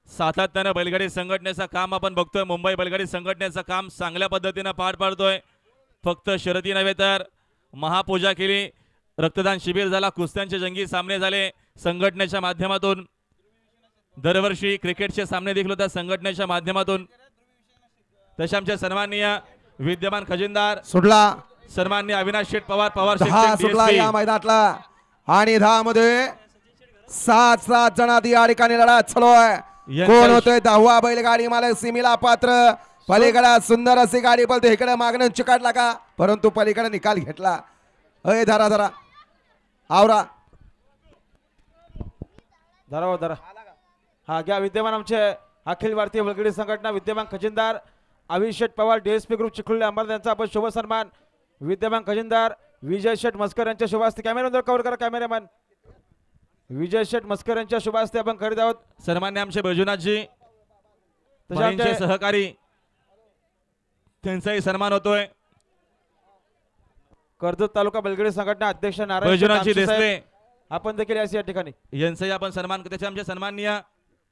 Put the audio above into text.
सातत्याने बैलगाडी संघटनेचं काम आपण बघतोय. मुंबई बैलगाडी संघटनेचं काम चांगल्या पद्धतीने पार पाडतोय. फक्त शर्यती नव्हे तर महापूजा केली, रक्तदान शिबिर झाला, कुस्त्यांचे जंगी सामने झाले संघटनेच्या माध्यमातून. दरवर्षी क्रिकेटचे सामने देखील होतात संघटनेच्या माध्यमातून. तसे आमचे सन्माननीय विद्यमान खजिनदार सुटला सन्माननीय अविनाश शेठ पवार पवार दहा सुटला या मैदानातला आणि 10 मध्ये 7 जणात या ठिकाणी लढा चालू आहे. कोण होतोय 10वा बैलगाडी मालक सिमीला पात्र. पलीकडे सुंदर अशी गाडी पळते, इकडे मागणं चिकाटला का, परंतु पलीकडे निकाल घेतला. अय धरा धरा आवरा धरा धरा. हा घ्या विद्यमान आमचे अखिल भारतीय बैलगाडी संघटना विद्यमान खजिनदार अविनाश शेठ पवार डीएसपी ग्रुप चिखली अंबरनाथ यांचा आपण शुभ सन्मान. विद्यमान खजिनदार विजय शेठ मस्कर यांच्या शुभ हस्ते कॅमेऱ्यावर कव्हर करा कॅमेरामॅन. विजय शेठ मस्कर यांच्या शुभ हस्ते आपण करीत आहोत. सन्मान्य आमचे बैजूनाथजी तसे सहकारी त्यांचाही सन्मान होतोय. कर्जत तालुका बैलगाडी संघटना अध्यक्ष नारायण बैजूनाथजी देसले आपण देखील या ठिकाणी यांचाही आपण सन्मान. त्याचे आमचे सन्माननीय